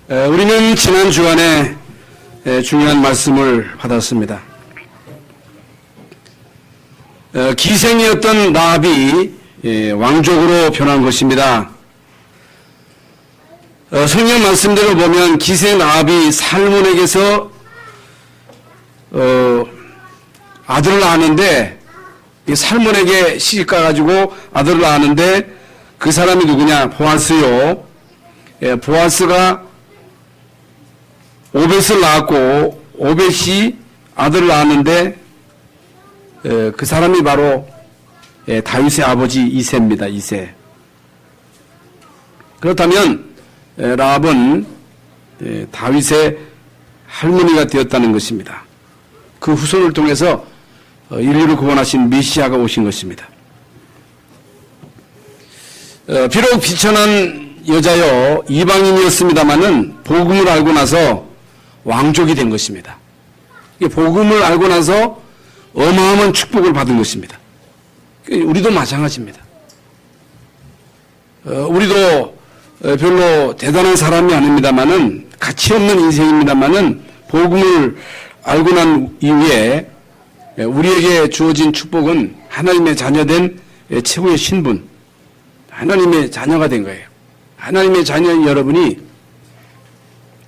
우리는 지난 주간에 중요한 말씀을 받았습니다. 기생이었던 라합이 왕족으로 변한 것입니다. 성경 말씀대로 보면 기생 라합이 살몬에게서 아들을 낳았는데, 살몬에게 시집가 가지고 아들을 낳았는데 그 사람이 누구냐? 보아스요. 보아스가 오벳을 낳았고 오벳이 아들을 낳았는데 그 사람이 바로 다윗의 아버지 이새입니다. 이새. 그렇다면 라합은 다윗의 할머니가 되었다는 것입니다. 그 후손을 통해서 인류를 구원하신 메시아가 오신 것입니다. 비록 비천한 여자여 이방인이었습니다마는 복음을 알고 나서 왕족이 된 것입니다. 복음을 알고 나서 어마어마한 축복을 받은 것입니다. 우리도 마찬가지입니다. 우리도 별로 대단한 사람이 아닙니다마는, 가치 없는 인생입니다마는, 복음을 알고 난 이후에 우리에게 주어진 축복은 하나님의 자녀된 최고의 신분, 하나님의 자녀가 된 거예요. 하나님의 자녀인 여러분이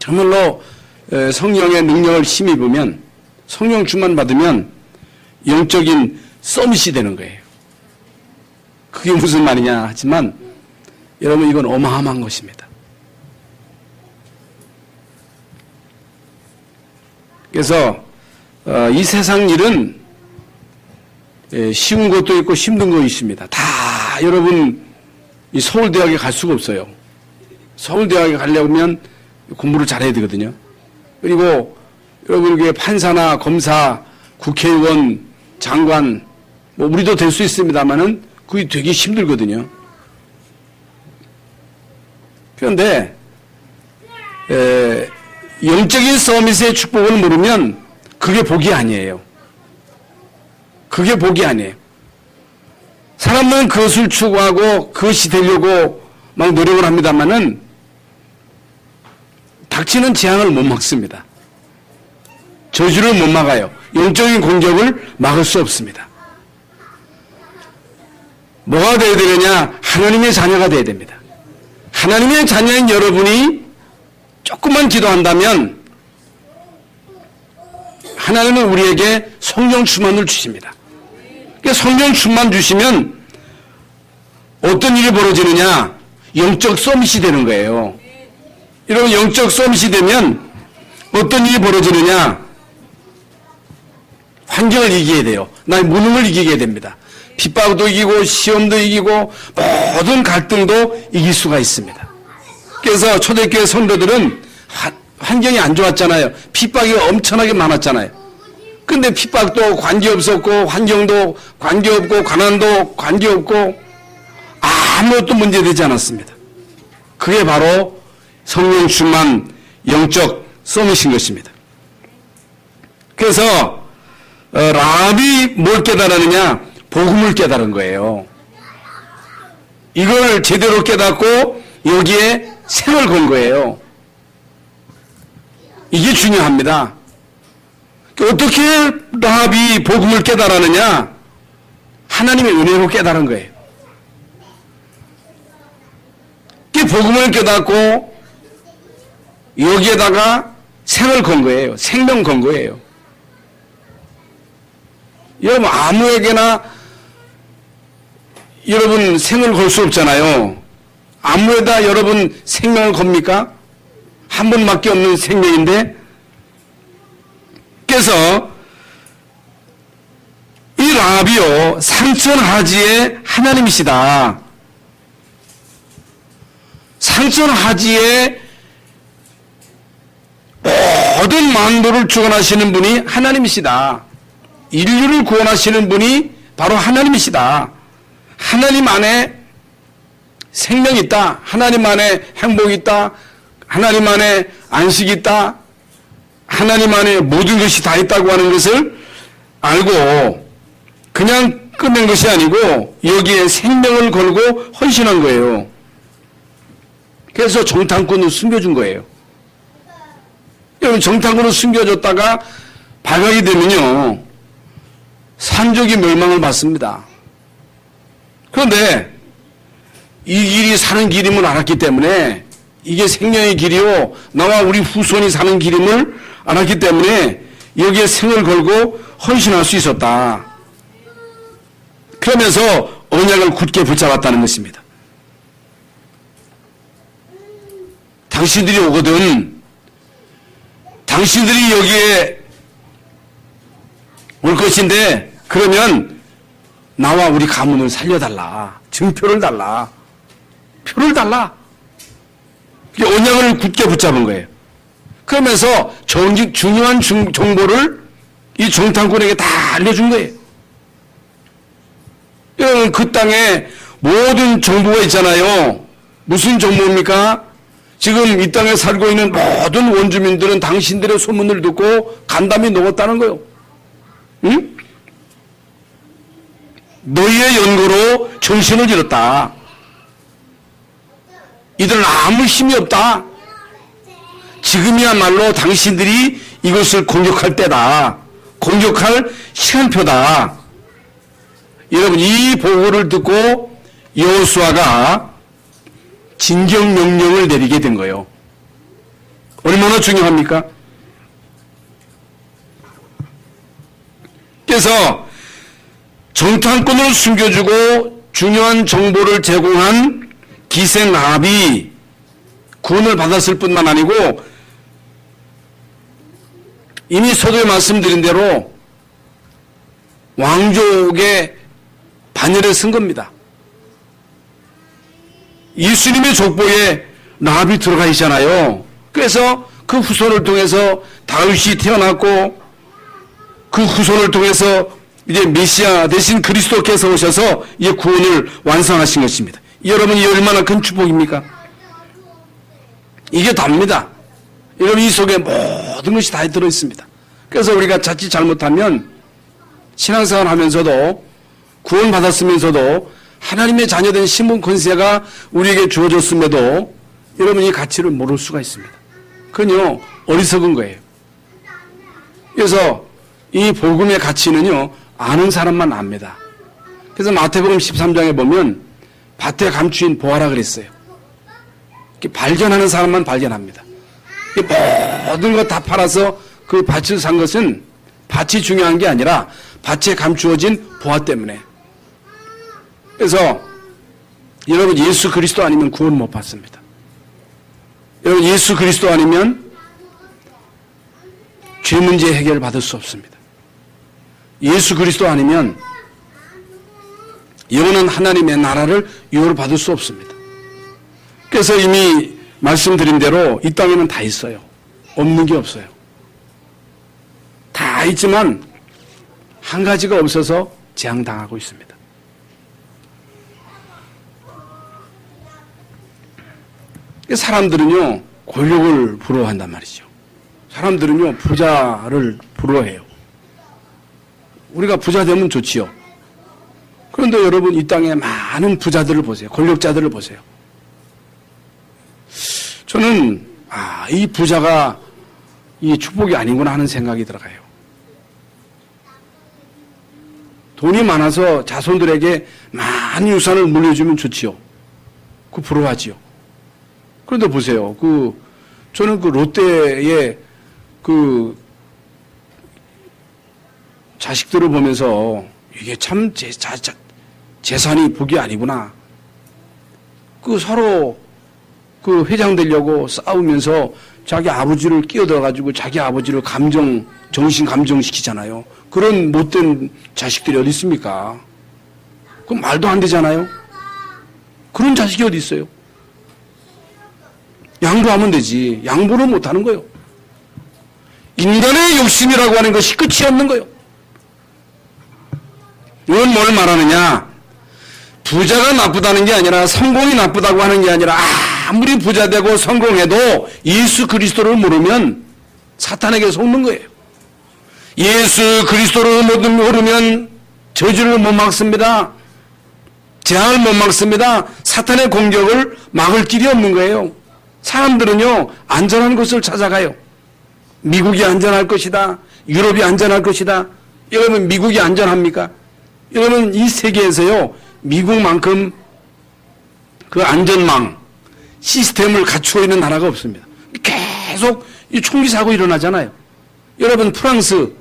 정말로 성령의 능력을 힘입으면, 성령 충만 받으면 영적인 서밋이 되는 거예요. 그게 무슨 말이냐 하지만 여러분, 이건 어마어마한 것입니다. 그래서 이 세상 일은 쉬운 것도 있고 힘든 것도 있습니다. 다 여러분 이 서울대학에 갈 수가 없어요. 서울대학에 가려면 공부를 잘해야 되거든요. 그리고 여러분에게 판사나 검사, 국회의원, 장관, 우리도 될 수 있습니다만은 그게 되게 힘들거든요. 그런데 영적인 서밋의 축복을 모르면 그게 복이 아니에요. 그게 복이 아니에요. 사람들은 그것을 추구하고 그것이 되려고 막 노력을 합니다만은 닥치는 재앙을 못 막습니다. 저주를 못 막아요. 영적인 공격을 막을 수 없습니다. 뭐가 되어야 되느냐? 하나님의 자녀가 되어야 됩니다. 하나님의 자녀인 여러분이 조금만 기도한다면 하나님은 우리에게 성령 충만을 주십니다. 그러니까 성령 충만 주시면 어떤 일이 벌어지느냐? 영적 서밋이 되는 거예요. 이런 영적 서밋이 되면 어떤 일이 벌어지느냐? 환경을 이기게 돼요. 나의 무능을 이기게 됩니다. 핍박도 이기고 시험도 이기고 모든 갈등도 이길 수가 있습니다. 그래서 초대교회 성도들은 환경이 안 좋았잖아요. 핍박이 엄청나게 많았잖아요. 근데 핍박도 관계없었고 환경도 관계없고 가난도 관계없고 아무것도 문제되지 않았습니다. 그게 바로 성령 충만 영적 서밋인 것입니다. 그래서 라합이 뭘 깨달았느냐? 복음을 깨달은 거예요. 이걸 제대로 깨닫고 여기에 생을 건 거예요. 이게 중요합니다. 어떻게 라합이 복음을 깨달았느냐? 하나님의 은혜로 깨달은 거예요. 복음을 깨닫고 여기에다가 생을 건 거예요. 생명 건 거예요. 여러분 아무에게나 여러분 생을 걸 수 없잖아요. 아무에다 여러분 생명을 겁니까? 한 번밖에 없는 생명인데. 그래서 이 라합이요 상천하지의 하나님이시다. 상천하지의 모든 만물을 주관하시는 분이 하나님이시다. 인류를 구원하시는 분이 바로 하나님이시다. 하나님 안에 생명이 있다. 하나님 안에 행복이 있다. 하나님 안에 안식이 있다. 하나님 안에 모든 것이 다 있다고 하는 것을 알고 그냥 끝낸 것이 아니고 여기에 생명을 걸고 헌신한 거예요. 그래서 정탐꾼을 숨겨준 거예요. 여러분, 정탐꾼으로 숨겨졌다가 발각이 되면요, 산족이 멸망을 받습니다. 그런데 이 길이 사는 길임을 알았기 때문에, 이게 생명의 길이요, 나와 우리 후손이 사는 길임을 알았기 때문에 여기에 생을 걸고 헌신할 수 있었다. 그러면서 언약을 굳게 붙잡았다는 것입니다. 당신들이 오거든, 당신들이 여기에 올 것인데, 그러면 나와 우리 가문을 살려달라. 증표를 달라. 표를 달라. 언약을 굳게 붙잡은 거예요. 그러면서 중요한 정보를 이 정탐꾼에게 다 알려준 거예요. 여러분, 그 땅에 모든 정보가 있잖아요. 무슨 정보입니까? 지금 이 땅에 살고 있는 모든 원주민들은 당신들의 소문을 듣고 간담이 녹았다는 거예요. 응? 너희의 연고로 정신을 잃었다. 이들은 아무 힘이 없다. 지금이야말로 당신들이 이것을 공격할 때다. 공격할 시간표다. 여러분, 이 보고를 듣고 여호수아가 진격 명령을 내리게 된 거예요. 얼마나 중요합니까? 그래서 정탐꾼을 숨겨주고 중요한 정보를 제공한 기생 라합이 구원을 받았을 뿐만 아니고, 이미 서두에 말씀드린 대로 왕족의 반열에 쓴 겁니다. 예수님의 족보에 라합이 들어가 있잖아요. 그래서 그 후손을 통해서 다윗이 태어났고, 그 후손을 통해서 이제 메시아 대신 그리스도께서 오셔서 이 구원을 완성하신 것입니다. 여러분, 이 얼마나 큰 축복입니까? 이게 답니다. 여러분, 이 속에 모든 것이 다 들어있습니다. 그래서 우리가 자칫 잘못하면 신앙생활 하면서도, 구원받았으면서도 하나님의 자녀된 신분 권세가 우리에게 주어졌음에도 여러분, 이 가치를 모를 수가 있습니다. 그건요, 어리석은 거예요. 그래서 이 복음의 가치는요, 아는 사람만 압니다. 그래서 마태복음 13장에 보면 밭에 감추인 보아라 그랬어요. 발견하는 사람만 발견합니다. 모든 거 다 팔아서 그 밭을 산 것은 밭이 중요한 게 아니라 밭에 감추어진 보아 때문에. 그래서 여러분, 예수 그리스도 아니면 구원 못 받습니다. 여러분, 예수 그리스도 아니면 죄 문제 해결을 받을 수 없습니다. 예수 그리스도 아니면 영원한 하나님의 나라를 유업을 받을 수 없습니다. 그래서 이미 말씀드린 대로 이 땅에는 다 있어요. 없는 게 없어요. 다 있지만 한 가지가 없어서 재앙당하고 있습니다. 사람들은요, 권력을 부러워한단 말이죠. 사람들은요, 부자를 부러워해요. 우리가 부자 되면 좋지요. 그런데 여러분, 이 땅에 많은 부자들을 보세요. 권력자들을 보세요. 저는 이 부자가 이 축복이 아니구나 하는 생각이 들어가요. 돈이 많아서 자손들에게 많은 유산을 물려주면 좋지요. 그 부러워하지요. 그런데 보세요. 저는 롯데의 자식들을 보면서 이게 참 재산이 복이 아니구나. 서로 회장 되려고 싸우면서 자기 아버지를 끼어들어가지고 자기 아버지를 정신 감정시키잖아요. 그런 못된 자식들이 어디 있습니까? 그건 말도 안 되잖아요. 그런 자식이 어디 있어요? 양보하면 되지. 양보를 못하는 거예요. 인간의 욕심이라고 하는 것이 끝이 없는 거예요. 이건 뭘 말하느냐? 부자가 나쁘다는 게 아니라, 성공이 나쁘다고 하는 게 아니라, 아무리 부자 되고 성공해도 예수 그리스도를 모르면 사탄에게 속는 거예요. 예수 그리스도를 모르면 저주를 못 막습니다. 재앙을 못 막습니다. 사탄의 공격을 막을 길이 없는 거예요. 사람들은요, 안전한 곳을 찾아가요. 미국이 안전할 것이다. 유럽이 안전할 것이다. 여러분, 미국이 안전합니까? 여러분, 이 세계에서요, 미국만큼 그 안전망 시스템을 갖추고 있는 나라가 없습니다. 계속 이 총기 사고 일어나잖아요. 여러분, 프랑스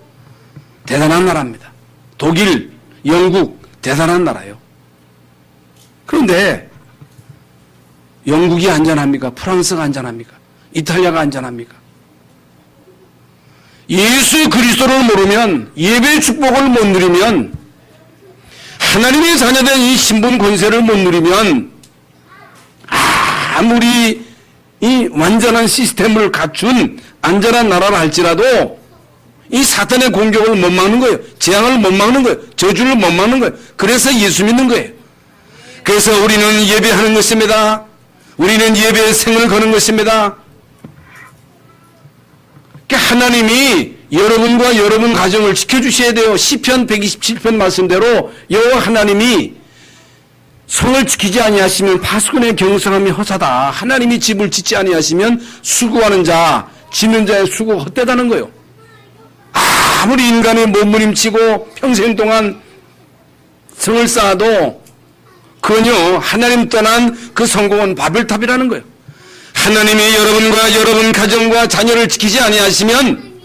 대단한 나라입니다. 독일, 영국 대단한 나라예요. 그런데 영국이 안전합니까? 프랑스가 안전합니까? 이탈리아가 안전합니까? 예수 그리스도를 모르면, 예배의 축복을 못 누리면, 하나님의 자녀된 이 신분 권세를 못 누리면, 아무리 이 완전한 시스템을 갖춘 안전한 나라라 할지라도 이 사탄의 공격을 못 막는 거예요. 재앙을 못 막는 거예요. 저주를 못 막는 거예요. 그래서 예수 믿는 거예요. 그래서 우리는 예배하는 것입니다. 우리는 예배의 생을 거는 것입니다. 하나님이 여러분과 여러분 가정을 지켜주셔야 돼요. 시편 127편 말씀대로 여호와 하나님이 성을 지키지 아니하시면 파수꾼의 경성함이 허사다. 하나님이 집을 짓지 아니하시면 수고하는 자, 짓는 자의 수고가 헛되다는 거예요. 아무리 인간이 몸부림치고 평생 동안 성을 쌓아도 그건요, 하나님 떠난 그 성공은 바벨탑이라는 거예요. 하나님이 여러분과 여러분 가정과 자녀를 지키지 아니하시면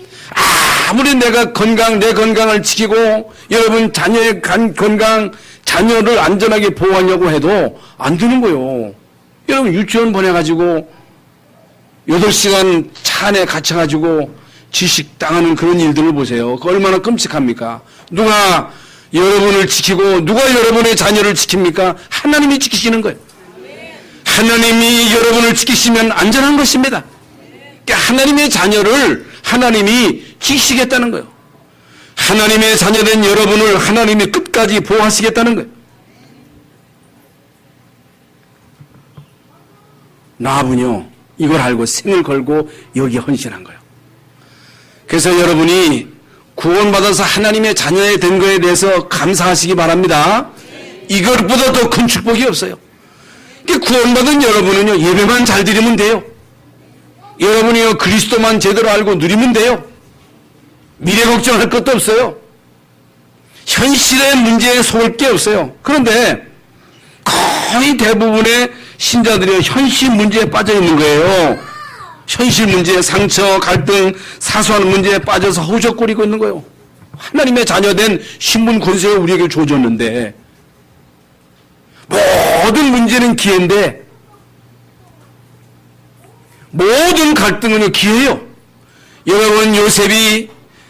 아무리 내가 내 건강을 지키고 여러분 자녀의 건강, 자녀를 안전하게 보호하려고 해도 안 되는 거예요. 여러분 유치원 보내가지고 8시간 차 안에 갇혀가지고 질식당하는 그런 일들을 보세요. 그 얼마나 끔찍합니까? 누가 여러분을 지키고 누가 여러분의 자녀를 지킵니까? 하나님이 지키시는 거예요. 하나님이 여러분을 지키시면 안전한 것입니다. 그러니까 하나님의 자녀를 하나님이 지키시겠다는 거예요. 하나님의 자녀된 여러분을 하나님이 끝까지 보호하시겠다는 거예요. 나하분요, 이걸 알고 생을 걸고 여기에 헌신한 거예요. 그래서 여러분이 구원받아서 하나님의 자녀에 된 거에 대해서 감사하시기 바랍니다. 이것보다 더 큰 축복이 없어요. 구원받은 여러분은요, 예배만 잘 드리면 돼요. 여러분이요, 그리스도만 제대로 알고 누리면 돼요. 미래 걱정할 것도 없어요. 현실의 문제에 속을 게 없어요. 그런데 거의 대부분의 신자들이 현실 문제에 빠져 있는 거예요. 현실 문제, 상처, 갈등, 사소한 문제에 빠져서 허우적거리고 있는 거예요. 하나님의 자녀된 신분 권세를 우리에게 줘줬는데 모든 문제는 기회인데 모든 갈등은 기회예요. 여러분, 요셉이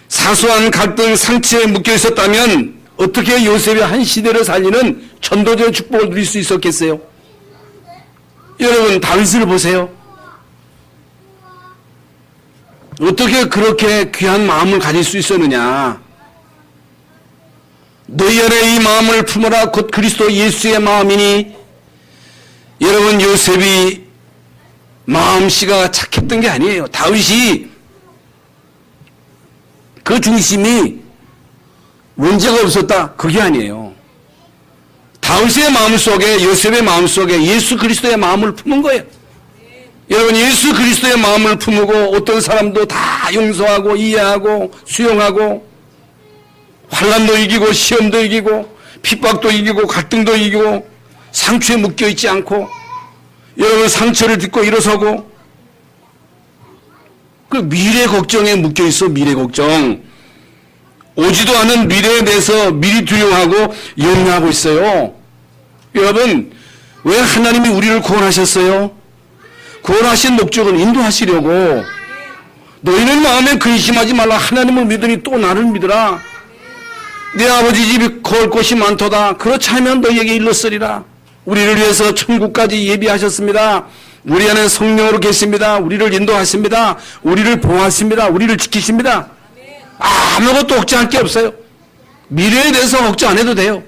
사소한 갈등, 상처에 묶여 있었다면 어떻게 요셉이 한 시대를 살리는 전도자의 축복을 누릴 수 있었겠어요? 여러분, 다윗을 보세요. 어떻게 그렇게 귀한 마음을 가질 수 있었느냐? 너희 안에 이 마음을 품어라 곧 그리스도 예수의 마음이니. 여러분, 요셉이 마음씨가 착했던 게 아니에요. 다윗이 그 중심이 문제가 없었다, 그게 아니에요. 다윗의 마음속에, 요셉의 마음속에 예수 그리스도의 마음을 품은 거예요. 여러분, 예수 그리스도의 마음을 품고 어떤 사람도 다 용서하고 이해하고 수용하고 환난도 이기고 시험도 이기고 핍박도 이기고 갈등도 이기고 상처에 묶여있지 않고 여러분 상처를 딛고 일어서고 그 미래 걱정에 묶여있어. 미래 걱정. 오지도 않은 미래에 대해서 미리 두려워하고 염려하고 있어요. 여러분, 왜 하나님이 우리를 구원하셨어요? 구원하신 목적은 인도하시려고. 너희는 마음에 근심하지 말라. 하나님을 믿으니 또 나를 믿으라. 내 아버지 집이 거할 곳이 많도다. 그렇지 않으면 너희에게 일렀으리라. 우리를 위해서 천국까지 예비하셨습니다. 우리 안에 성령으로 계십니다. 우리를 인도하십니다. 우리를 보호하십니다. 우리를 지키십니다. 아무것도 걱정할 게 없어요. 미래에 대해서 걱정 안 해도 돼요.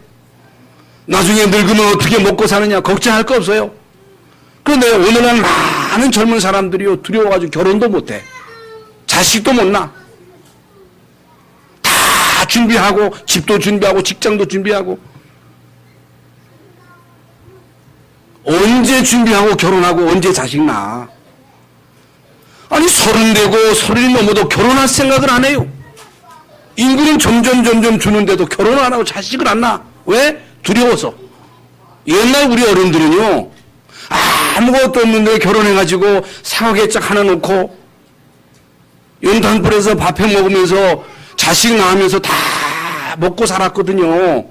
나중에 늙으면 어떻게 먹고 사느냐 걱정할 거 없어요. 그런데 오늘날 많은 젊은 사람들이요, 두려워가지고 결혼도 못해. 자식도 못 낳아. 다 준비하고 집도 준비하고 직장도 준비하고 언제 준비하고 결혼하고 언제 자식 낳아. 아니 서른 되고 서른이 넘어도 결혼할 생각을 안 해요. 인구는 점점 주는데도 결혼을 안 하고 자식을 안 낳아. 왜? 두려워서. 옛날 우리 어른들은요, 아무것도 없는데 결혼해가지고 사과개짝 하나 놓고 연탄불에서 밥 해 먹으면서 자식 낳으면서 다 먹고 살았거든요.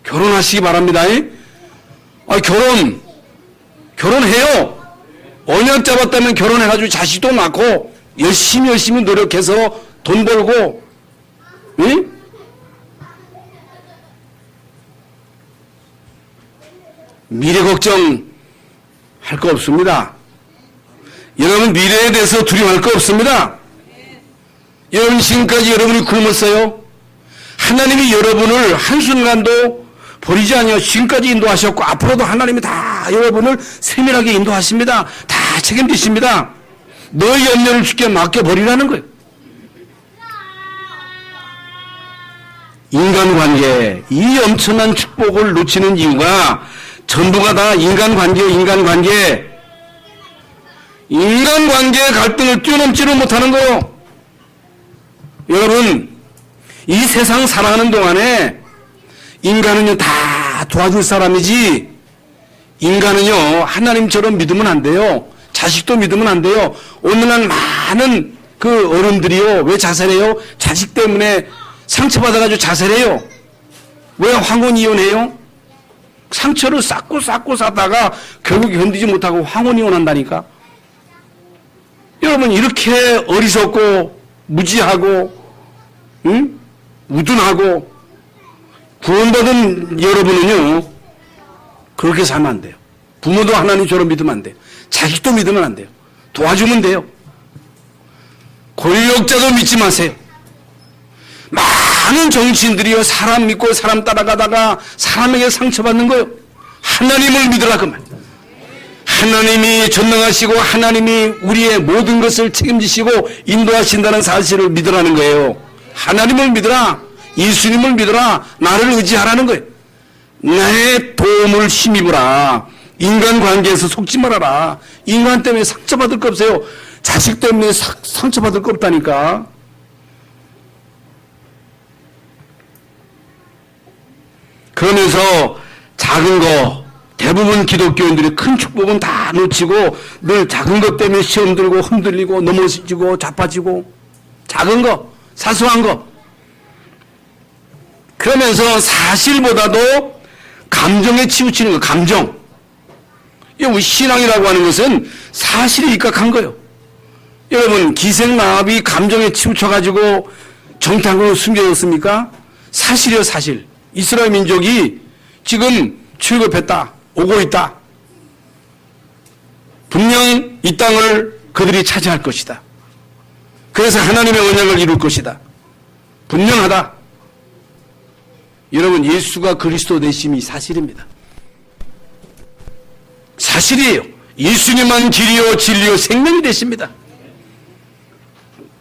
결혼하시기 바랍니다. 결혼해요. 언약 잡았다면 결혼해가지고 자식도 낳고 열심히 노력해서 돈 벌고, 응? 미래 걱정 할 거 없습니다. 여러분 미래에 대해서 두려워할 거 없습니다. 여러분 지금까지 여러분이 굶었어요. 하나님이 여러분을 한순간도 버리지 않으며 지금까지 인도하셨고 앞으로도 하나님이 다 여러분을 세밀하게 인도하십니다. 다 책임지십니다. 너의 염려를 주께 맡겨버리라는 거예요. 인간관계, 이 엄청난 축복을 놓치는 이유가 전부가 다 인간관계의 갈등을 뛰어넘지를 못하는 거예요. 여러분, 이 세상 살아가는 동안에 인간은요 다 도와줄 사람이지, 인간은요 하나님처럼 믿으면 안 돼요. 자식도 믿으면 안 돼요. 오늘날 많은 그 어른들이요 왜 자살해요? 자식 때문에 상처받아가지고 자살해요. 왜 황혼 이혼해요? 상처를 쌓고 쌓다가 결국 견디지 못하고 황혼 이혼한다니까. 여러분 이렇게 어리석고 무지하고 우둔하고 구원받은 여러분은요 그렇게 살면 안 돼요. 부모도 하나님처럼 믿으면 안 돼요. 자식도 믿으면 안 돼요. 도와주면 돼요. 권력자도 믿지 마세요. 많은 정치인들이요 사람 믿고 사람 따라가다가 사람에게 상처받는 거예요. 하나님을 믿으라 그 말. 하나님이 전능하시고 하나님이 우리의 모든 것을 책임지시고 인도하신다는 사실을 믿으라는 거예요. 하나님을 믿으라. 예수님을 믿으라. 나를 의지하라는 거예요. 나의 도움을 힘입으라. 인간관계에서 속지 말아라. 인간 때문에 상처받을 거 없어요. 자식 때문에 상처받을 거 없다니까. 그러면서 작은 거, 대부분 기독교인들이 큰 축복은 다 놓치고 늘 작은 것 때문에 시험 들고 흔들리고 넘어지고 자빠지고, 작은 거, 사소한 거. 그러면서 사실보다도 감정에 치우치는 거, 감정. 우리 신앙이라고 하는 것은 사실에 입각한 거예요. 여러분 기생나합이 감정에 치우쳐가지고 정탐으로 숨겨졌습니까? 사실이요, 사실. 이스라엘 민족이 지금 출급했다, 오고 있다. 분명 이 땅을 그들이 차지할 것이다. 그래서 하나님의 언약을 이룰 것이다. 분명하다. 여러분 예수가 그리스도 되심이 사실입니다. 사실이에요. 예수님만 길이요 진리요 생명이 되십니다.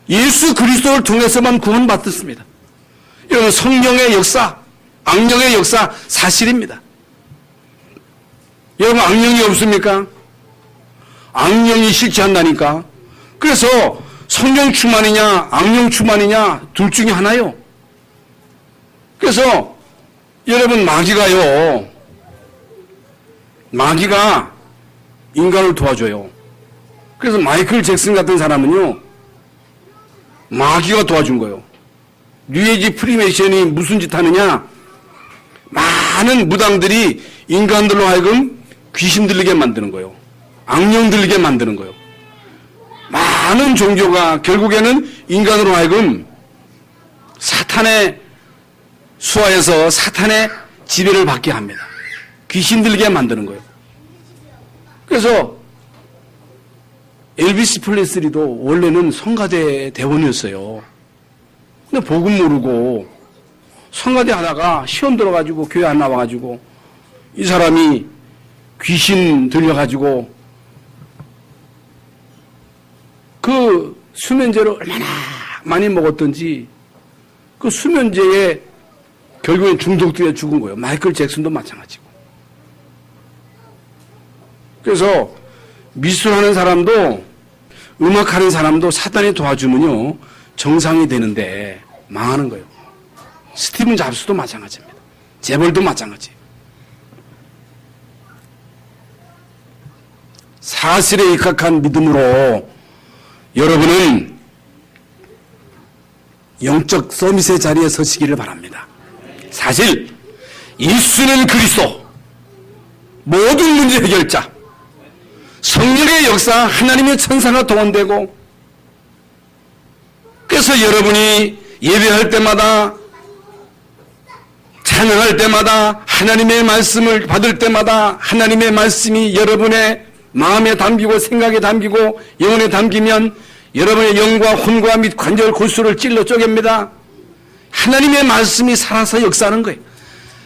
예수 그리스도를 통해서만 구원받았습니다. 여러분 성령의 역사, 악령의 역사 사실입니다. 여러분 악령이 없습니까? 악령이 실체한다니까. 그래서 성령 충만이냐 악령 충만이냐 둘 중에 하나요. 그래서 여러분 마귀가 인간을 도와줘요. 그래서 마이클 잭슨 같은 사람은요 마귀가 도와준 거예요. 뉴에이지 프리메이션이 무슨 짓 하느냐, 많은 무당들이 인간들로 하여금 귀신 들리게 만드는 거예요. 악령 들리게 만드는 거예요. 많은 종교가 결국에는 인간으로 하여금 사탄의 수하에서 사탄의 지배를 받게 합니다. 귀신 들리게 만드는 거예요. 그래서 엘비스 프레슬리도 원래는 성가대 대원이었어요. 근데 복음 모르고 성가대 하다가 시험 들어가지고 교회 안 나와가지고 이 사람이 귀신 들려가지고 그 수면제를 얼마나 많이 먹었던지 그 수면제에 결국엔 중독되어 죽은 거예요. 마이클 잭슨도 마찬가지고. 그래서 미술하는 사람도 음악하는 사람도 사단이 도와주면요 정상이 되는데 망하는 거예요. 스티븐 잡스도 마찬가지입니다. 재벌도 마찬가지예요. 사실에 입각한 믿음으로 여러분은 영적 서밋의 자리에 서시기를 바랍니다. 사실 예수는 그리스도, 모든 문제 해결자, 성령의 역사, 하나님의 천사가 동원되고, 그래서 여러분이 예배할 때마다, 찬양할 때마다, 하나님의 말씀을 받을 때마다 하나님의 말씀이 여러분의 마음에 담기고 생각에 담기고 영혼에 담기면 여러분의 영과 혼과 및 관절 골수를 찔러 쪼갭니다. 하나님의 말씀이 살아서 역사하는 거예요.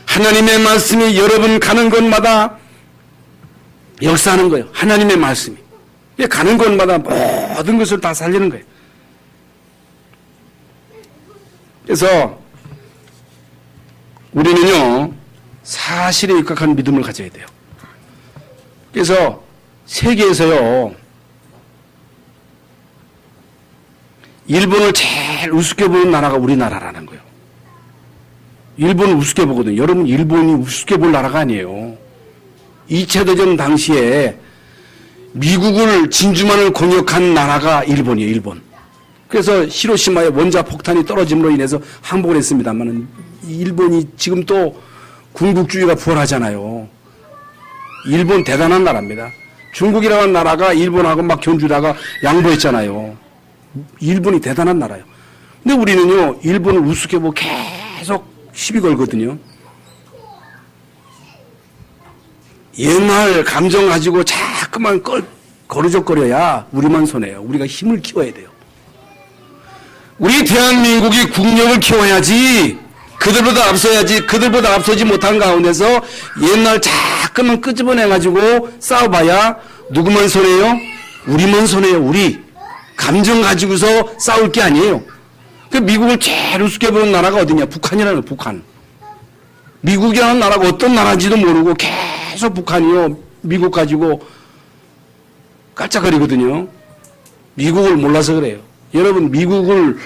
하나님의 말씀이 여러분 가는 곳마다 역사하는 거예요. 하나님의 말씀이. 가는 곳마다 모든 것을 다 살리는 거예요. 그래서 우리는요 사실에 입각한 믿음을 가져야 돼요. 그래서 세계에서요 일본을 제일 우습게 보는 나라가 우리나라라는 거예요. 일본을 우습게 보거든요. 여러분 일본이 우습게 볼 나라가 아니에요. 2차 대전 당시에 미국을 진주만을 공격한 나라가 일본이에요. 일본. 그래서 히로시마에 원자 폭탄이 떨어짐으로 인해서 항복을 했습니다만 일본이 지금 또 군국주의가 부활하잖아요. 일본 대단한 나라입니다. 중국이라는 나라가 일본하고 막 견주다가 양보했잖아요. 일본이 대단한 나라예요. 근데 우리는요 일본을 우습게 보고 계속 시비 걸거든요. 옛날 감정 가지고 자꾸만 거르적거려야 우리만 손해요. 우리가 힘을 키워야 돼요. 우리 대한민국이 국력을 키워야지, 그들보다 앞서야지. 그들보다 앞서지 못한 가운데서 옛날 자꾸만 끄집어내가지고 싸워봐야 누구만 손해요? 우리만 손해요. 우리 감정 가지고서 싸울 게 아니에요. 그 미국을 제일 우습게 보는 나라가 어디냐? 북한이라는 거예요. 북한. 미국이라는 나라가 어떤 나라인지도 모르고 계속 북한이요 미국 가지고 깔짝거리거든요. 미국을 몰라서 그래요. 여러분 미국을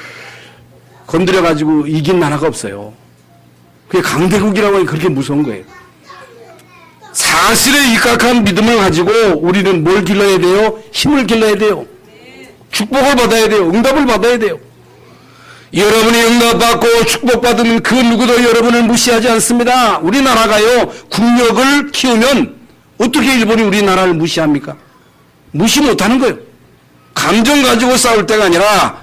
건드려 가지고 이긴 나라가 없어요. 그게 강대국이라고 하니 그렇게 무서운 거예요. 사실에 입각한 믿음을 가지고 우리는 뭘 길러야 돼요? 힘을 길러야 돼요. 축복을 받아야 돼요. 응답을 받아야 돼요. 여러분이 응답받고 축복받으면 그 누구도 여러분을 무시하지 않습니다. 우리나라가요 국력을 키우면 어떻게 일본이 우리나라를 무시합니까? 무시 못하는 거예요. 감정 가지고 싸울 때가 아니라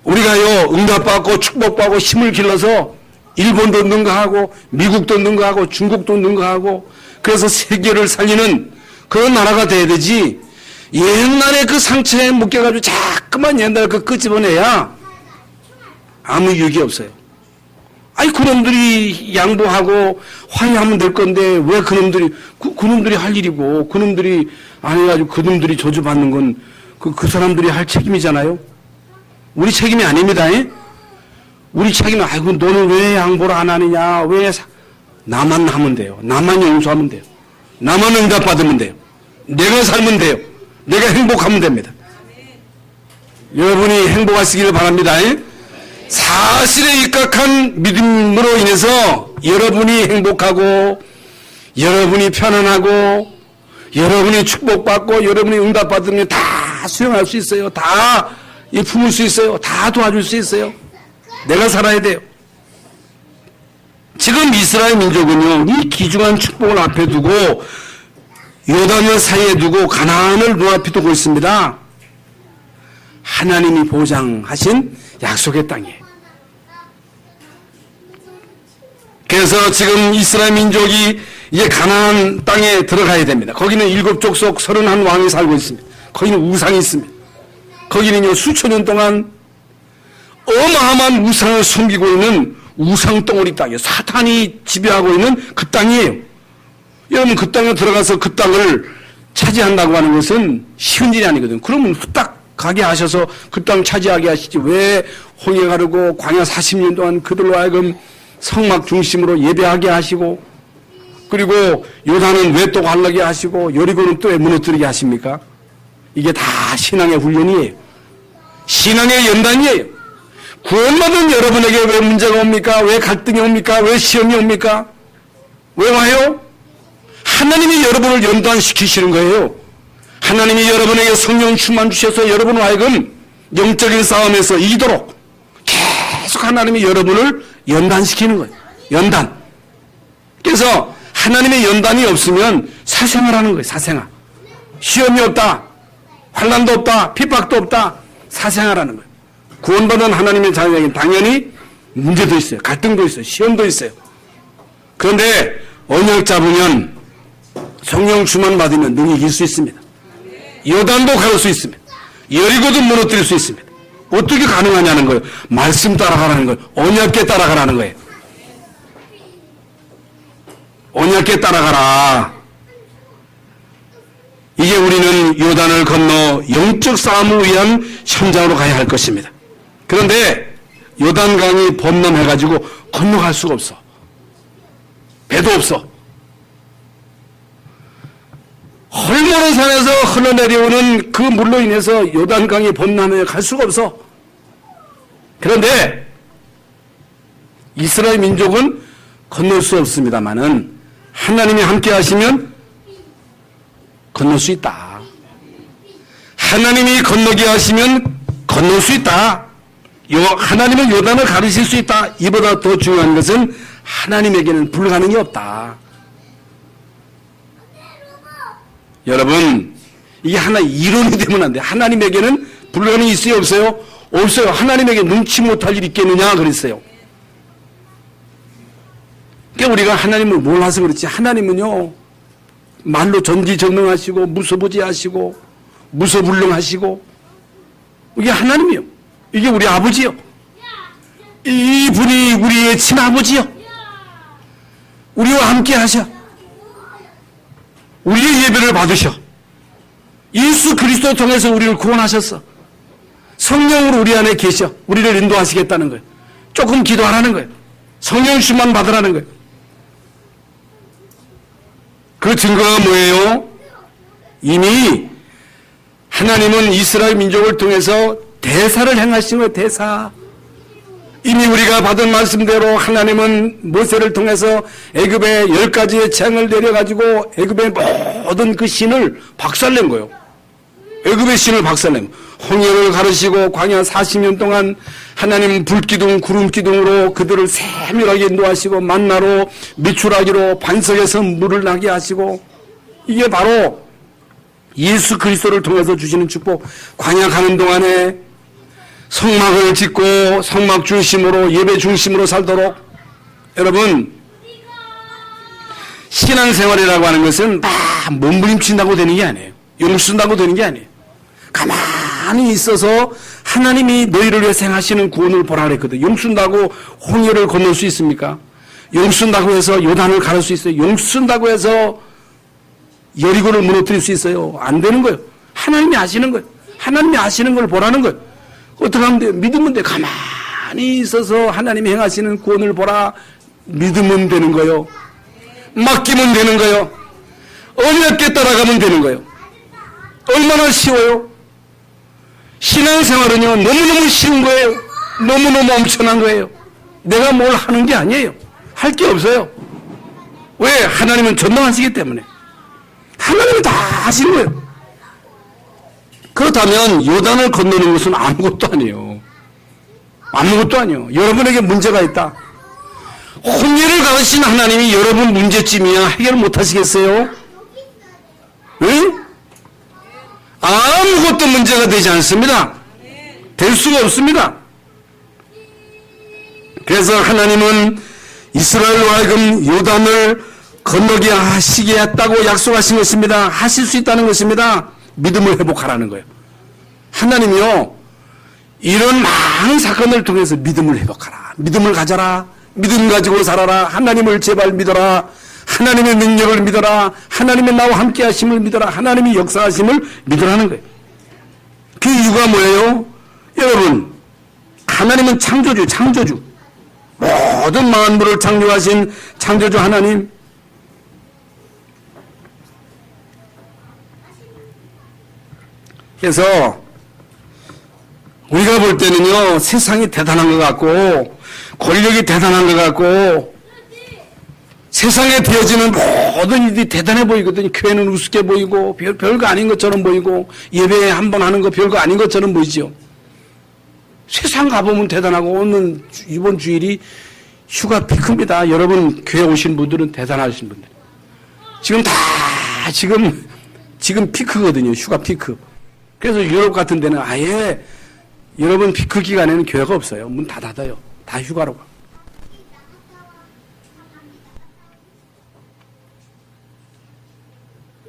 우리가요 응답받고 축복받고 힘을 길러서 일본도 능가하고 미국도 능가하고 중국도 능가하고 그래서 세계를 살리는 그런 나라가 돼야 되지. 옛날에 그 상처에 묶여가지고 자꾸만 옛날 그 끄집어내야 아무 유익이 없어요. 아니 그놈들이 양보하고 화해하면 될 건데 왜 그놈들이 할 일이고 그놈들이 안 해가지고 그놈들이 저주받는 건 그 사람들이 할 책임이잖아요. 우리 책임이 아닙니다. 우리 책임은 아이고 너는 왜 양보를 안 하느냐, 왜 나만 하면 돼요. 나만 용서하면 돼요. 나만 응답받으면 돼요. 내가 살면 돼요. 내가 행복하면 됩니다. 여러분이 행복하시기를 바랍니다. 사실에 입각한 믿음으로 인해서 여러분이 행복하고 여러분이 편안하고 여러분이 축복받고 여러분이 응답받으면 다 수용할 수 있어요. 다 품을 수 있어요. 다 도와줄 수 있어요. 내가 살아야 돼요. 지금 이스라엘 민족은요 이 귀중한 축복을 앞에 두고 요단을 사이에 두고 가나안을 눈앞에 두고 있습니다. 하나님이 보장하신 약속의 땅이에요. 그래서 지금 이스라엘 민족이 이제 가나안 땅에 들어가야 됩니다. 거기는 7족속 31왕이 살고 있습니다. 거기는 우상이 있습니다. 거기는요 수천 년 동안 어마어마한 우상을 숨기고 있는 우상 덩어리 땅이에요. 사탄이 지배하고 있는 그 땅이에요. 여러분 그 땅에 들어가서 그 땅을 차지한다고 하는 것은 쉬운 일이 아니거든요. 그러면 후딱 가게 하셔서 그 땅 차지하게 하시지 왜 홍해 가르고 광야 40년 동안 그들로 하여금 성막 중심으로 예배하게 하시고 그리고 요단은 왜 또 갈라게 하시고 여리고는 또 왜 무너뜨리게 하십니까? 이게 다 신앙의 훈련이에요. 신앙의 연단이에요. 구원받은 여러분에게 왜 문제가 옵니까? 왜 갈등이 옵니까? 왜 시험이 옵니까? 왜 와요? 하나님이 여러분을 연단시키시는 거예요. 하나님이 여러분에게 성령 충만 주셔서 여러분을 하여금 영적인 싸움에서 이기도록 계속 하나님이 여러분을 연단시키는 거예요. 연단. 그래서 하나님의 연단이 없으면 사생활하는 거예요. 사생활. 시험이 없다. 환난도 없다. 핍박도 없다. 사생활하는 거예요. 구원받은 하나님의 자녀에게는 당연히 문제도 있어요. 갈등도 있어요. 시험도 있어요. 그런데 언약 잡으면 성령 충만 받으면 능히 이길 수 있습니다. 요단도 가를 수 있습니다. 여리고도 무너뜨릴 수 있습니다. 어떻게 가능하냐는 거예요. 말씀 따라가라는 거예요. 언약계 따라가라는 거예요. 언약계 따라가라. 이제 우리는 요단을 건너 영적 싸움을 위한 현장으로 가야 할 것입니다. 그런데 요단강이 범람해가지고 건너갈 수가 없어. 배도 없어. 헐모른 산에서 흘러내려오는 그 물로 인해서 요단강이 범람해 갈 수가 없어. 그런데 이스라엘 민족은 건널 수 없습니다만은 하나님이 함께 하시면 건널 수 있다. 하나님이 건너게 하시면 건널 수 있다. 하나님은 요단을 가르칠 수 있다. 이보다 더 중요한 것은 하나님에게는 불가능이 없다. 여러분, 이게 하나 이론이 되면 안 돼. 하나님에게는 불가능이 있어요, 없어요? 없어요. 하나님에게 눈치 못할 일이 있겠느냐 그랬어요. 그러니까 우리가 하나님을 몰라서 그렇지. 하나님은요, 말로 전지전능하시고 무소부지하시고 무소불능하시고 이게 하나님이요. 이게 우리 아버지요. 이분이 우리의 친아버지요. 우리와 함께 하셔. 우리의 예배를 받으셔. 예수 그리스도 통해서 우리를 구원하셨어. 성령으로 우리 안에 계셔. 우리를 인도하시겠다는 거예요. 조금 기도하라는 거예요. 성령 충만 받으라는 거예요. 그 증거가 뭐예요? 이미 하나님은 이스라엘 민족을 통해서 대사를 행하신 거예요. 대사. 이미 우리가 받은 말씀대로 하나님은 모세를 통해서 애굽에 10가지의 재앙을 내려가지고 애굽의 모든 그 신을 박살낸 거예요. 애굽의 신을 박살낸 거예요. 홍해를 가르시고 광야 40년 동안 하나님은 불기둥 구름기둥으로 그들을 세밀하게 인도하시고 만나로 미추라기로 반석에서 물을 나게 하시고 이게 바로 예수 그리스도를 통해서 주시는 축복. 광야 가는 동안에 성막을 짓고 성막 중심으로 예배 중심으로 살도록. 여러분, 신앙생활이라고 하는 것은 다 몸부림친다고 되는 게 아니에요. 용쓴다고 되는 게 아니에요. 가만히 있어서 하나님이 너희를 위해 행하시는 구원을 보라 그랬거든. 용쓴다고 홍해를 건널 수 있습니까? 용쓴다고 해서 요단을 가를 수 있어요? 용쓴다고 해서 여리고를 무너뜨릴 수 있어요? 안 되는 거예요. 하나님이 아시는 거예요. 하나님이 아시는 걸 보라는 거예요. 어떻게 하면 돼요? 믿으면 돼. 가만히 있어서 하나님이 행하시는 구원을 보라. 믿으면 되는 거예요. 맡기면 되는 거예요. 언약께 따라가면 되는 거예요. 얼마나 쉬워요? 신앙생활은요, 너무너무 쉬운 거예요. 너무너무 엄청난 거예요. 내가 뭘 하는 게 아니에요. 할 게 없어요. 왜? 하나님은 전능하시기 때문에. 하나님은 다 하시는 거예요. 그렇다면 요단을 건너는 것은 아무것도 아니에요. 아무것도 아니에요. 여러분에게 문제가 있다. 홍해를 가르친 하나님이 여러분 문제점이야 해결 못 하시겠어요? 응? 아무것도 문제가 되지 않습니다. 될 수가 없습니다. 그래서 하나님은 이스라엘로 하여금 요단을 건너게 하시게 했다고 약속하신 것입니다. 하실 수 있다는 것입니다. 믿음을 회복하라는 거예요. 하나님이요, 이런 많은 사건을 통해서 믿음을 회복하라. 믿음을 가져라. 믿음 가지고 살아라. 하나님을 제발 믿어라. 하나님의 능력을 믿어라. 하나님의 나와 함께 하심을 믿어라. 하나님의 역사하심을 믿으라는 거예요. 그 이유가 뭐예요? 여러분, 하나님은 창조주, 창조주. 모든 만물을 창조하신 창조주 하나님. 그래서 우리가 볼 때는요, 세상이 대단한 것 같고 권력이 대단한 것 같고 세상에 되어지는 모든 일이 대단해 보이거든요. 교회는 우습게 보이고 별거 아닌 것처럼 보이고 예배 한 번 하는 거 별거 아닌 것처럼 보이죠. 세상 가보면 대단하고 오늘 이번 주일이 휴가 피크입니다. 여러분 교회 오신 분들은 대단하신 분들. 지금 피크거든요. 휴가 피크. 그래서 유럽 같은 데는 아예 여러분 피크 기간에는 교회가 없어요. 문 다 닫아요. 다 휴가로 가.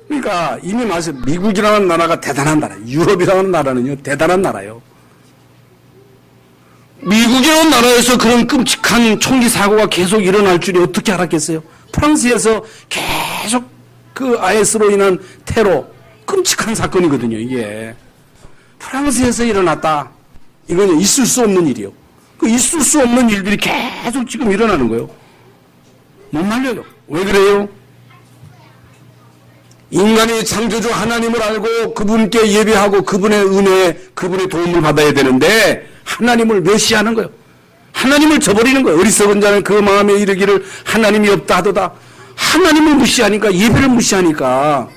그러니까 이미 말씀 미국이라는 나라가 대단한 나라, 유럽이라는 나라는요 대단한 나라예요. 미국이라는 나라에서 그런 끔찍한 총기 사고가 계속 일어날 줄이 어떻게 알았겠어요? 프랑스에서 계속 그 IS로 인한 테러, 끔찍한 사건이거든요. 이게 프랑스에서 일어났다. 이건 있을 수 없는 일이요. 그 있을 수 없는 일들이 계속 지금 일어나는 거예요. 못 말려요. 왜 그래요? 인간이 창조주 하나님을 알고 그분께 예배하고 그분의 은혜, 그분의 도움을 받아야 되는데 하나님을 멸시하는 거예요. 하나님을 저버리는 거예요. 어리석은 자는 그 마음에 이르기를 하나님이 없다 하도다. 하나님을 무시하니까, 예배를 무시하니까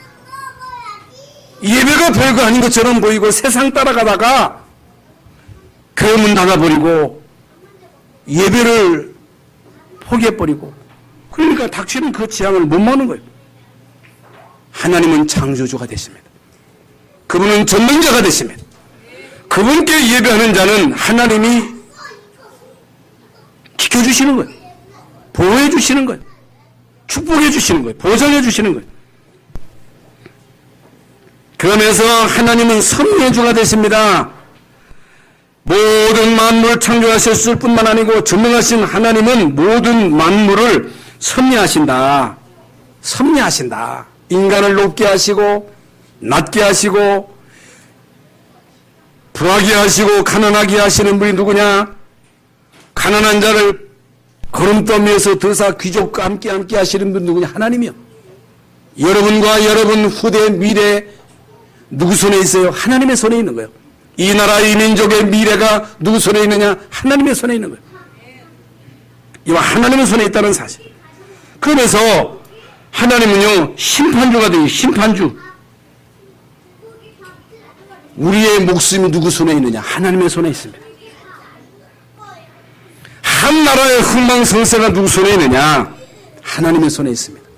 예배가 별거 아닌 것처럼 보이고 세상 따라가다가 교회 문 닫아버리고 예배를 포기해버리고, 그러니까 닥치는 그 재앙을 못 막는 거예요. 하나님은 창조주가 되십니다. 그분은 전능자가 되십니다. 그분께 예배하는 자는 하나님이 지켜주시는 거예요. 보호해 주시는 거예요. 축복해 주시는 거예요. 보장해 주시는 거예요. 그러면서 하나님은 섭리의 주가 되십니다. 모든 만물을 창조하셨을 뿐만 아니고 전능하신 하나님은 모든 만물을 섭리하신다. 섭리하신다. 인간을 높게 하시고 낮게 하시고 부하게 하시고 가난하게 하시는 분이 누구냐? 가난한 자를 거름더미에서 드사 귀족과 함께 하시는 분 누구냐? 하나님이요. 여러분과 여러분 후대 미래 누구 손에 있어요? 하나님의 손에 있는 거예요. 이 나라 이 민족의 미래가 누구 손에 있느냐? 하나님의 손에 있는 거예요. 이와 하나님의 손에 있다는 사실. 그러면서 하나님은요 심판주가 돼요. 심판주. 우리의 목숨이 누구 손에 있느냐? 하나님의 손에 있습니다. 한 나라의 흥망성쇠가 누구 손에 있느냐? 하나님의 손에 있습니다.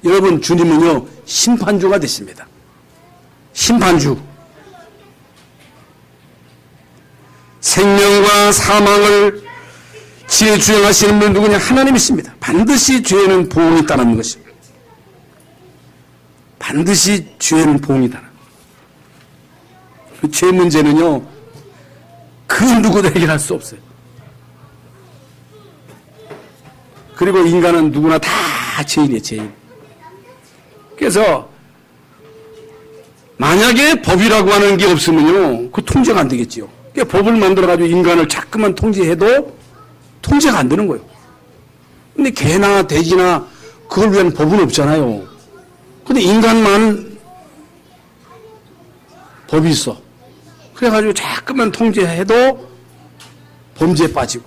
여러분 주님은요 심판주가 되십니다. 심판주. 생명과 사망을 지혜 주행하시는 분 누구냐? 하나님이십니다. 반드시 죄에는 보응이 따르는 것입니다. 반드시 죄에는 보응이 따르는. 죄 문제는요 그 누구도 해결할 수 없어요. 그리고 인간은 누구나 다 죄인이에요. 죄인. 그래서 만약에 법이라고 하는 게 없으면요 그 통제가 안 되겠지요. 그러니까 법을 만들어가지고 인간을 자꾸만 통제해도 통제가 안 되는 거예요. 근데 개나 돼지나 그걸 위한 법은 없잖아요. 근데 인간만 법이 있어. 그래가지고 자꾸만 통제해도 범죄에 빠지고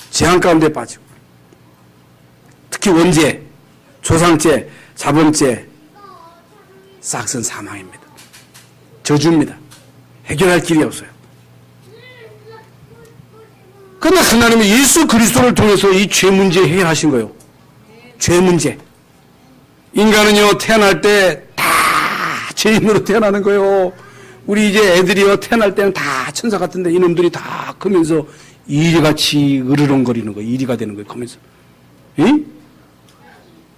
재앙 가운데 빠지고, 특히 원죄, 조상죄, 자범죄 싹은 사망입니다. 저주입니다. 해결할 길이 없어요. 그런데 하나님은 예수 그리스도를 통해서 이 죄 문제 해결하신 거예요. 죄 문제. 인간은요 태어날 때 다 죄인으로 태어나는 거예요. 우리 이제 애들이요 태어날 때는 다 천사 같은데 이놈들이 다 크면서 이리같이 으르렁거리는 거예요. 이리가 되는 거예요. 크면서. 응?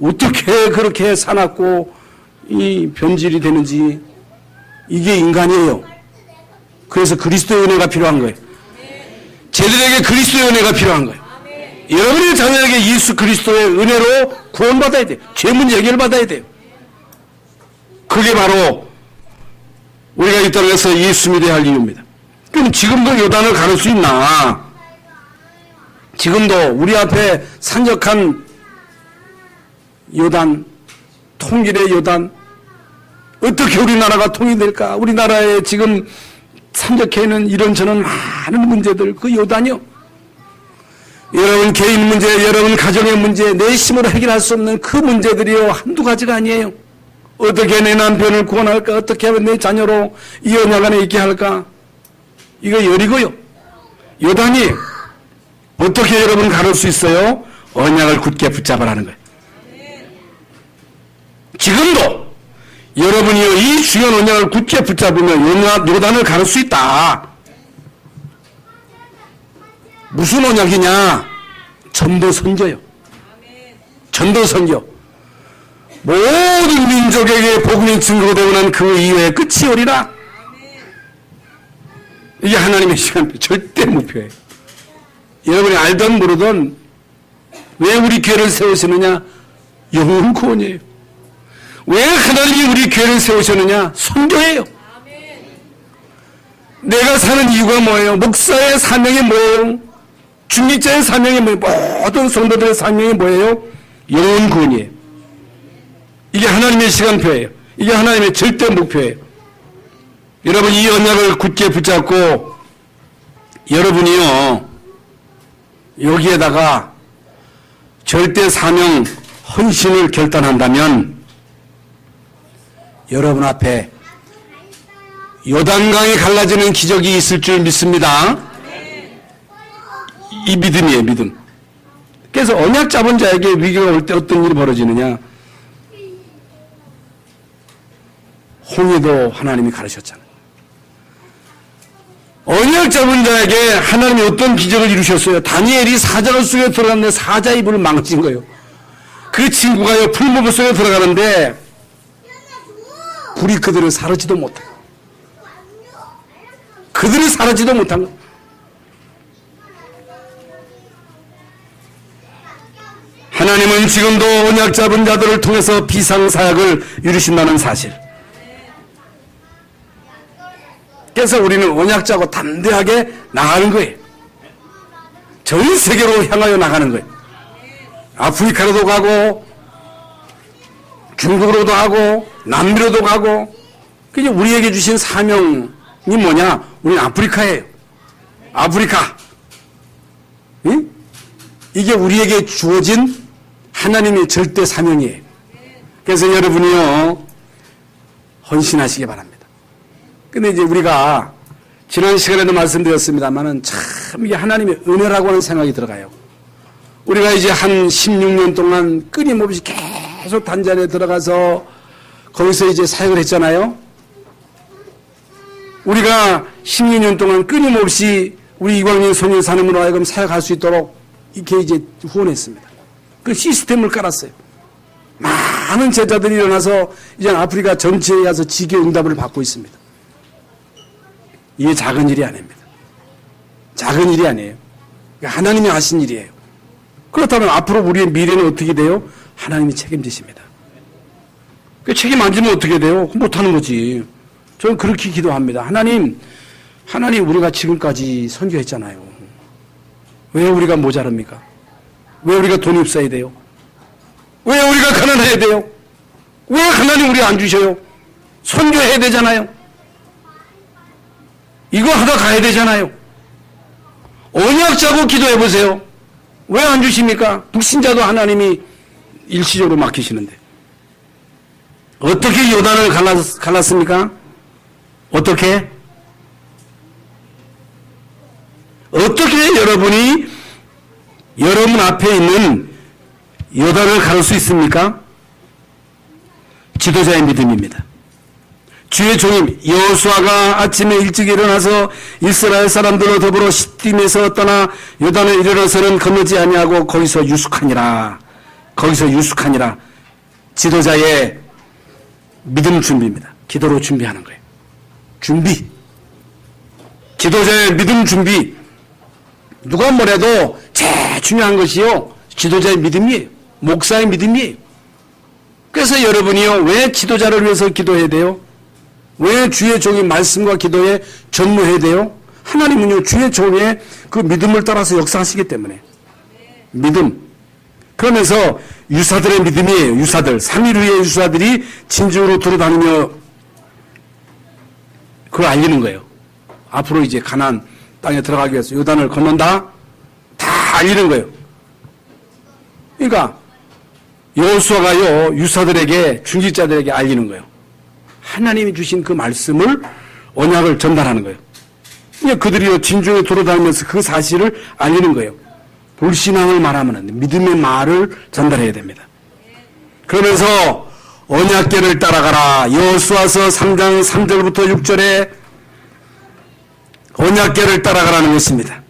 어떻게 그렇게 사납고 이 변질이 되는지, 이게 인간이에요. 그래서 그리스도의 은혜가 필요한 거예요. 쟤들에게 그리스도의 은혜가 필요한 거예요. 여러분의 자녀에게 예수 그리스도의 은혜로 구원받아야 돼요. 죄 문제 해결받아야 돼요. 그게 바로 우리가 이 땅에서 예수 믿어야 할 이유입니다. 그럼 지금도 요단을 가를 수 있나? 지금도 우리 앞에 산적한 요단, 통일의 요단, 어떻게 우리나라가 통일될까? 우리나라에 지금 산적해 있는 이런저런 많은 문제들, 그 요단이요. 여러분 개인 문제, 여러분 가정의 문제, 내 힘으로 해결할 수 없는 그 문제들이요. 한두 가지가 아니에요. 어떻게 내 남편을 구원할까? 어떻게 하면 내 자녀로 이 언약 안에 있게 할까? 이거 열이고요. 요단이 어떻게 여러분 가를 수 있어요? 언약을 굳게 붙잡으라는 거예요. 지금도 여러분이요, 이 중요한 언약을 굳게 붙잡으면 요단을 가를 수 있다. 무슨 언약이냐? 전도 선교요. 전도 선교. 모든 민족에게 복음이 증거되는 그 이후에 끝이 오리라. 이게 하나님의 시간표, 절대 목표예요. 여러분이 알던 모르던 왜 우리 교회를 세우시느냐? 영혼 구원이에요. 왜 하나님이 우리 교회를 세우셨느냐? 선교예요. 내가 사는 이유가 뭐예요? 목사의 사명이 뭐예요? 중직자의 사명이 뭐예요? 모든 성도들의 사명이 뭐예요? 영혼 구원이에요. 이게 하나님의 시간표예요. 이게 하나님의 절대 목표예요. 여러분 이 언약을 굳게 붙잡고 여러분이요 여기에다가 절대 사명 헌신을 결단한다면 여러분 앞에 요단강이 갈라지는 기적이 있을 줄 믿습니다. 이 믿음이에요, 믿음. 그래서 언약 잡은 자에게 위기가 올 때 어떤 일이 벌어지느냐? 홍해도 하나님이 가르쳤잖아요. 언약 잡은 자에게 하나님이 어떤 기적을 이루셨어요? 다니엘이 사자 속에 들어갔는데 사자 입을 망친 거예요. 그 친구가요 풀무불 속에 들어가는데 불이 그들을 사르지도 못하고 그들이 사르지도 못한 거예요. 하나님은 지금도 언약 잡은 자들을 통해서 비상사역을 이루신다는 사실. 그래서 우리는 언약 잡고 담대하게 나가는 거예요. 전 세계로 향하여 나가는 거예요. 아프리카로도 가고 중국으로도 가고 남미로도 가고. 그게 우리에게 주신 사명이 뭐냐? 우리는 아프리카예요. 아프리카. 응? 이게 우리에게 주어진 하나님의 절대 사명이에요. 그래서 여러분이요 헌신하시기 바랍니다. 근데 이제 우리가 지난 시간에도 말씀드렸습니다만은 참 이게 하나님의 은혜라고 하는 생각이 들어가요. 우리가 이제 한 16년 동안 끊임없이 계속 단전에 들어가서 거기서 이제 사역을 했잖아요. 우리가 16년 동안 끊임없이 우리 이광민 소년 사람으로 하여금 사역할 수 있도록 이렇게 이제 후원했습니다. 그 시스템을 깔았어요. 많은 제자들이 일어나서 이제 아프리카 전체에 가서 지교 응답을 받고 있습니다. 이게 작은 일이 아닙니다. 작은 일이 아니에요. 하나님이 하신 일이에요. 그렇다면 앞으로 우리의 미래는 어떻게 돼요? 하나님이 책임지십니다. 그 책임 안 지면 어떻게 돼요? 못하는 거지. 저는 그렇게 기도합니다. 하나님 우리가 지금까지 선교했잖아요. 왜 우리가 모자랍니까? 왜 우리가 돈이 없어야 돼요? 왜 우리가 가난해야 돼요? 왜 하나님 우리 안 주셔요? 선교해야 되잖아요. 이거 하다 가야 되잖아요. 언약 잡고 기도해 보세요. 왜 안 주십니까? 불신자도 하나님이 일시적으로 맡기시는데. 어떻게 요단을 갈랐습니까? 어떻게 여러분이 여러분 앞에 있는 요단을 가를 수 있습니까? 지도자의 믿음입니다. 주의 종임 여호수아가 아침에 일찍 일어나서 이스라엘 사람들과 더불어 시딤에서 떠나 요단을 이르러서는 건너지 아니하고 거기서 유숙하니라. 지도자의 믿음 준비입니다. 기도로 준비하는 거예요. 준비. 지도자의 믿음 준비. 누가 뭐래도 제일 중요한 것이요 지도자의 믿음이에요. 목사의 믿음이에요. 그래서 여러분이요 왜 지도자를 위해서 기도해야 돼요? 왜 주의 종이 말씀과 기도에 전무해야 돼요? 하나님은요 주의 종의 그 믿음을 따라서 역사하시기 때문에. 믿음. 그러면서 유사들의 믿음이에요. 유사들. 3일 후에 유사들이 진주로 돌아다니며 그걸 알리는 거예요. 앞으로 이제 가나안 땅에 들어가기 위해서 요단을 건넌다? 다 알리는 거예요. 그러니까 여호수아가요 유사들에게 중직자들에게 알리는 거예요. 하나님이 주신 그 말씀을 언약을 전달하는 거예요. 그러니까 그들이 진중에 돌아다니면서 그 사실을 알리는 거예요. 불신앙을 말하면 안 돼. 믿음의 말을 전달해야 됩니다. 그러면서 언약궤를 따라가라. 여호수아서 3장 3절부터 6절에 언약궤를 따라가라는 것입니다.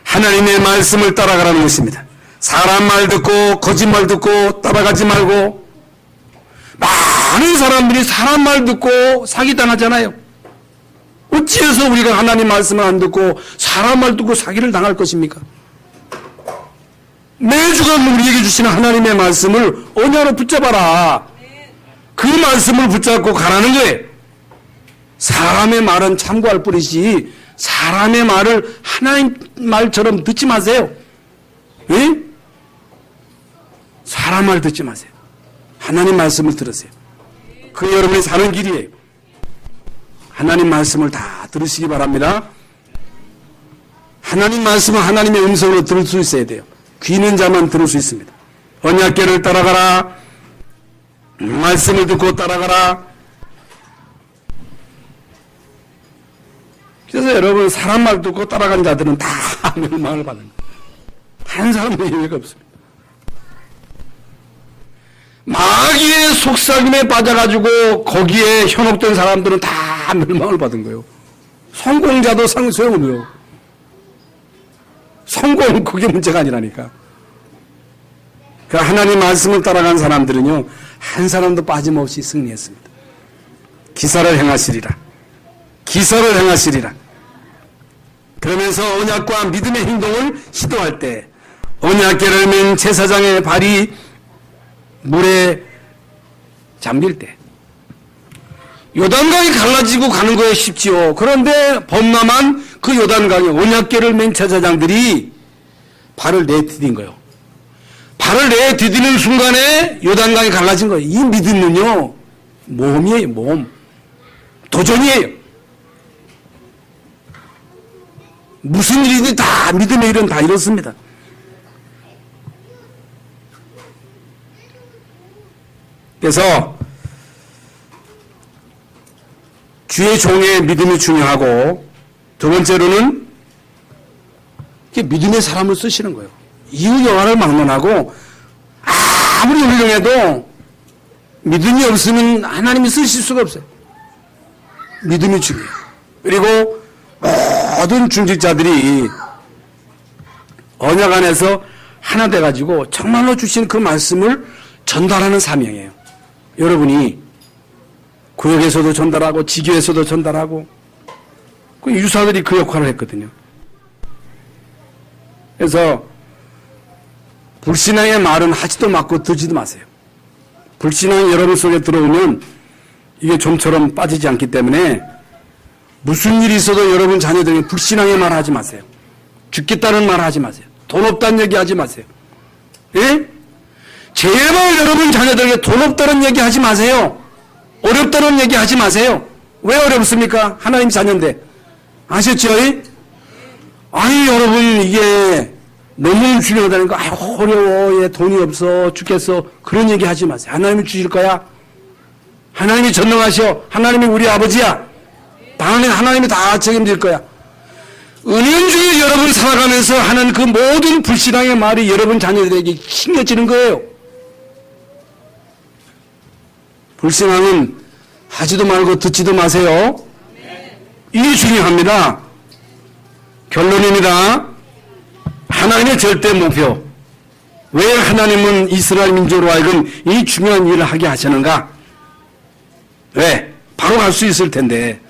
하나님의 말씀을 따라가라는 것입니다. 사람 말 듣고 거짓말 듣고 따라가지 말고. 많은 사람들이 사람 말 듣고 사기당하잖아요. 어찌해서 우리가 하나님 말씀을 안 듣고 사람 말 듣고 사기를 당할 것입니까? 매주간 우리에게 주시는 하나님의 말씀을 언약으로 붙잡아라. 그 말씀을 붙잡고 가라는 거예요. 사람의 말은 참고할 뿐이지 사람의 말을 하나님 말처럼 듣지 마세요. 예? 사람 말 듣지 마세요. 하나님 말씀을 들으세요. 그게 여러분이 사는 길이에요. 하나님 말씀을 다 들으시기 바랍니다. 하나님 말씀은 하나님의 음성으로 들을 수 있어야 돼요. 귀 있는 자만 들을 수 있습니다. 언약궤를 따라가라. 말씀을 듣고 따라가라. 그래서 여러분 사람 말 듣고 따라간 자들은 다 멸망을 받는 거예요. 한 사람도 예외가 없습니다. 마귀의 속삭임에 빠져가지고 거기에 현혹된 사람들은 다 멸망을 받은 거예요. 성공자도 소용없어요. 성공은 그게 문제가 아니라니까. 그 하나님 말씀을 따라간 사람들은요 한 사람도 빠짐없이 승리했습니다. 기사를 행하시리라. 기사를 행하시리라. 그러면서 언약과 믿음의 행동을 시도할 때 언약궤를 맨 제사장의 발이 물에 잠길 때 요단강이 갈라지고 가는 거에 쉽지요. 그런데 범람한 그 요단강에 언약궤를 맨 제사장들이 발을 내디딘 거예요. 발을 내디디는 순간에 요단강이 갈라진 거예요. 이 믿음은요 모험이에요. 모험. 도전이에요. 무슨 일이든 다 믿음의 일은 다 이렇습니다. 그래서 주의 종의 믿음이 중요하고 두 번째로는 믿음의 사람을 쓰시는 거예요. 이유 여하를 막론하고 아무리 훌륭해도 믿음이 없으면 하나님이 쓰실 수가 없어요. 믿음이 중요해요. 그리고 모든 중직자들이 언약 안에서 하나 돼가지고 정말로 주신 그 말씀을 전달하는 사명이에요. 여러분이 구역에서도 전달하고 지교에서도 전달하고 그 유사들이 그 역할을 했거든요. 그래서 불신앙의 말은 하지도 말고 듣지도 마세요. 불신앙이 여러분 속에 들어오면 이게 좀처럼 빠지지 않기 때문에 무슨 일이 있어도 여러분 자녀들에게 불신앙의 말 하지 마세요. 죽겠다는 말 하지 마세요. 돈 없다는 얘기 하지 마세요. 예? 제발 여러분 자녀들에게 돈 없다는 얘기 하지 마세요. 어렵다는 얘기 하지 마세요. 왜 어렵습니까? 하나님 자녀인데. 아셨죠? 아니 여러분 이게 너무 중요하다니까 어려워. 얘 돈이 없어. 죽겠어. 그런 얘기 하지 마세요. 하나님이 주실 거야. 하나님이 전능하셔. 하나님이 우리 아버지야. 당연히 하나님이 다 책임질 거야. 은연중에 여러분 살아가면서 하는 그 모든 불신앙의 말이 여러분 자녀들에게 심겨지는 거예요. 불신앙은 하지도 말고 듣지도 마세요. 이게 중요합니다. 결론입니다. 하나님의 절대 목표. 왜 하나님은 이스라엘 민족으로 하여금 이 중요한 일을 하게 하시는가? 왜? 바로 갈 수 있을 텐데.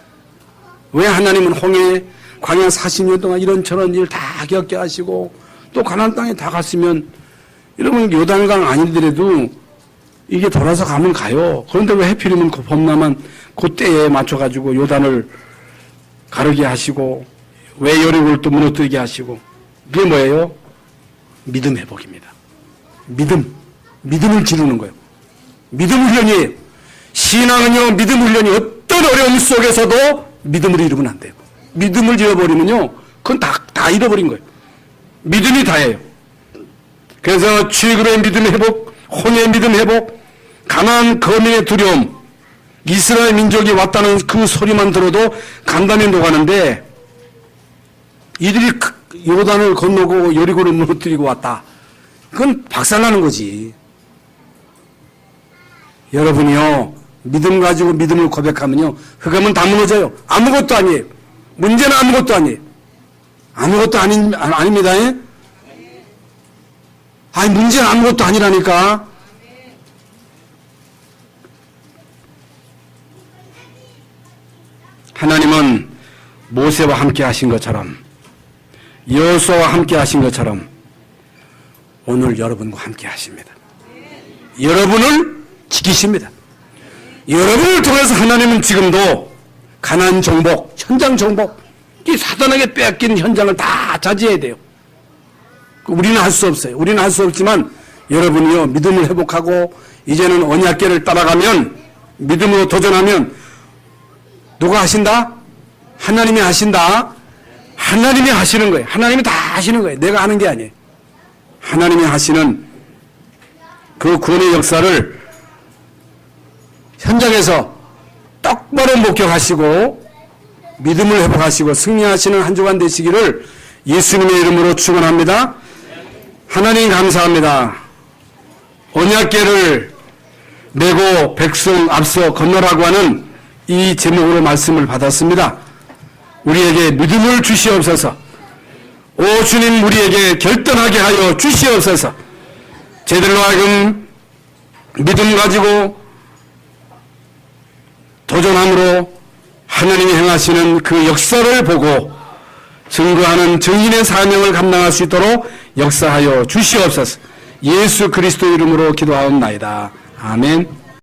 왜 하나님은 홍해, 광야 40년 동안 이런저런 일 다 겪게 하시고 또 가나안 땅에 다 갔으면 여러분 요단강 아니더라도 이게 돌아서 가면 가요. 그런데 왜 하필이면 그 범람한 그 때에 맞춰가지고 요단을 가르게 하시고 왜 여리고를 또 무너뜨리게 하시고 그게 뭐예요? 믿음 회복입니다. 믿음을 기르는 거예요. 믿음 훈련이에요. 신앙은요 믿음 훈련이 어떤 어려움 속에서도 믿음을 잃으면 안 돼요. 믿음을 잃어버리면요, 그건 다 잃어버린 거예요. 믿음이 다예요. 그래서 취그의 믿음 회복, 혼의 믿음 회복, 가나안 거민의 두려움, 이스라엘 민족이 왔다는 그 소리만 들어도 간담이 녹아는데, 이들이 요단을 건너고 여리고를 무너뜨리고 왔다. 그건 박살나는 거지. 여러분이요, 믿음 가지고 믿음을 고백하면요, 흑암은 다 무너져요. 아무것도 아니에요. 문제는 아무것도 아니에요. 아무것도 아닙니다. 예? 아니, 문제는 아무것도 아니라니까. 하나님은 모세와 함께 하신 것처럼, 여호수아와 함께 하신 것처럼 오늘 여러분과 함께 하십니다. 여러분을 지키십니다. 여러분을 통해서 하나님은 지금도 가나안 정복, 현장 정복, 이 사단에게 빼앗긴 현장을 다 차지해야 돼요. 우리는 할 수 없어요. 우리는 할 수 없지만 여러분이요, 믿음을 회복하고 이제는 언약궤를 따라가면, 믿음으로 도전하면 누가 하신다? 하나님이 하신다. 하나님이 하시는 거예요. 하나님이 다 하시는 거예요. 내가 하는 게 아니에요. 하나님이 하시는 그 구원의 역사를 현장에서 똑바로 목격하시고 믿음을 회복하시고 승리하시는 한 주간 되시기를 예수님의 이름으로 축원합니다. 하나님 감사합니다. 언약궤를 메고 백성 앞서 건너라고 하는 이 제목으로 말씀을 받았습니다. 우리에게 믿음을 주시옵소서. 오 주님, 우리에게 결단하게 하여 주시옵소서. 저희들로 하여금 믿음 가지고 도전함으로 하나님이 행하시는 그 역사를 보고 증거하는 증인의 사명을 감당할 수 있도록 역사하여 주시옵소서. 예수 그리스도 이름으로 기도하옵나이다. 아멘.